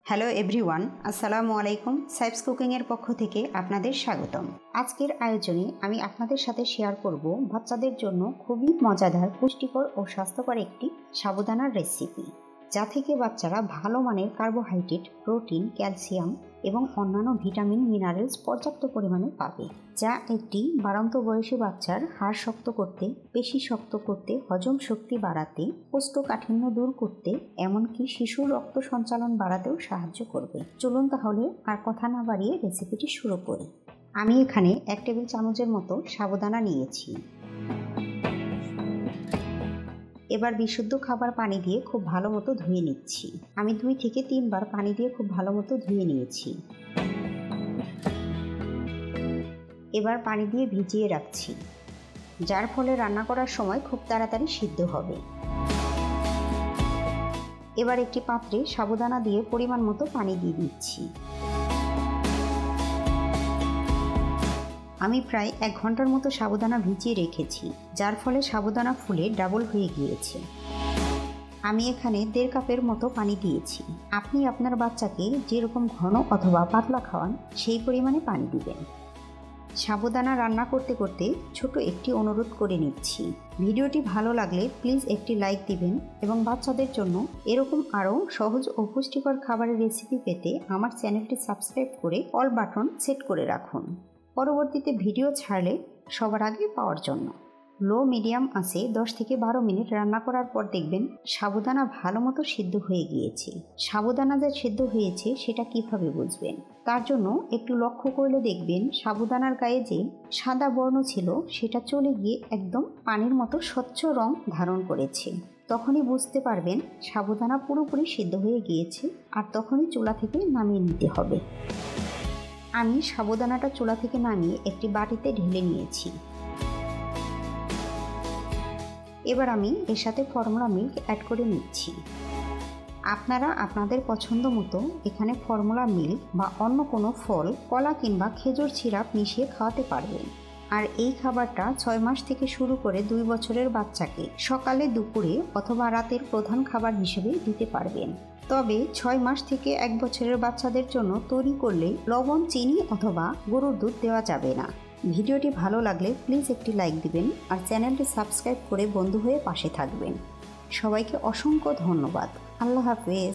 Hello everyone, আসসালামু আলাইকুম। সাইবস কুকিংয়ের পক্ষ থেকে আপনাদের স্বাগতম। আজকের আয়োজনে আমি আপনাদের সাথে শেয়ার করব বাচ্চাদের জন্য খুবই মজাদার, পুষ্টিকর ও স্বাস্থ্যকর একটি সাবুদানার রেসিপি, যা থেকে বাচ্চারা ভালো মানের কার্বোহাইড্রেট, প্রোটিন, ক্যালসিয়াম এবং অন্যান্য ভিটামিন, মিনারেলস পর্যাপ্ত পরিমাণে পাবে, যা একটি বাড়ন্ত বয়সী বাচ্চার হাড় শক্ত করতে, পেশি শক্ত করতে, হজম শক্তি বাড়াতে, কোষ্ঠকাঠিন্য দূর করতে, এমনকি শিশুর রক্ত সঞ্চালন বাড়াতেও সাহায্য করবে। চলুন তাহলে আর কথা না বাড়িয়ে রেসিপিটি শুরু করি। আমি এখানে 1 টেবিল চামচের মতো সাবুদানা নিয়েছি। এবার বিশুদ্ধ খাবার পানি দিয়ে খুব ভালো মতো ধুয়ে নিচ্ছি। আমি 2 থেকে 3 বার পানি দিয়ে খুব ভালো মতো ধুয়ে নিয়েছি। এবার পানি দিয়ে ভিজিয়ে রাখছি, যার ফলে রান্না করার সময় খুব তাড়াতাড়ি সিদ্ধ হবে। এবার একটি পাত্রে সাবুদানা দিয়ে পরিমাণ মতো পানি দিয়ে দিচ্ছি। আমি প্রায় 1 ঘন্টার মতো সাবুদানা ভিজিয়ে রেখেছি, যার ফলে সাবুদানা ফুলে ডাবল হয়ে গিয়েছে। আমি এখানে 1.5 কাপের মতো পানি দিয়েছি। আপনি আপনার বাচ্চাকে যেরকম ঘন অথবা পাতলা খাওয়ান সেই পরিমাণে পানি দিবেন। সাবুদানা রান্না করতে করতে ছোট একটি অনুরোধ করে নিচ্ছি, ভিডিওটি ভালো লাগলে প্লিজ একটি লাইক দিবেন এবং বাচ্চাদের জন্য এরকম আরও সহজ ও পুষ্টিকর খাবারের রেসিপি পেতে আমার চ্যানেলটি সাবস্ক্রাইব করে অল বাটন সেট করে রাখুন, পরবর্তীতে ভিডিও ছাড়লে সবার আগে পাওয়ার জন্য। লো মিডিয়াম আঁচে 10 থেকে 12 মিনিট রান্না করার পর দেখবেন সাবুদানা ভালো মতো সিদ্ধ হয়ে গিয়েছে। সাবুদানা যে সিদ্ধ হয়েছে সেটা কিভাবে বুঝবেন? তার জন্য একটু লক্ষ্য করলে দেখবেন সাবুদানার গায়ে যে সাদা বর্ণ ছিল সেটা চলে গিয়ে একদম পানির মতো স্বচ্ছ রং ধারণ করেছে। তখনই বুঝতে পারবেন সাবুদানা পুরোপুরি সিদ্ধ হয়ে গিয়েছে, আর তখনই চুলা থেকে নামিয়ে নিতে হবে। আমি সাবুদানাটা চুলা থেকে নামিয়ে একটি বাটিতে ঢেলে নিয়েছি। এবার আমি এর সাথে ফর্মুলা মিল্ক অ্যাড করে নিচ্ছি। আপনারা আপনাদের পছন্দ মতো এখানে ফর্মুলা মিল্ক বা অন্য কোনো ফল, কলা কিংবা খেজুর সিরাপ মিশিয়ে খাওয়াতে পারবেন। আর এই খাবারটা 6 মাস থেকে শুরু করে 2 বছরের বাচ্চাকে সকালে, দুপুরে অথবা রাতের প্রধান খাবার হিসেবে দিতে পারবেন। তবে 6 মাস থেকে 1 বছরের বাচ্চাদের জন্য তৈরি করলে লবণ, চিনি অথবা গরুর দুধ দেওয়া যাবে না। ভিডিওটি ভালো লাগলে প্লিজ একটি লাইক দিবেন আর চ্যানেলটি সাবস্ক্রাইব করে বন্ধু হয়ে পাশে থাকবেন। সবাইকে অসংখ্য ধন্যবাদ। আল্লাহ হাফেজ।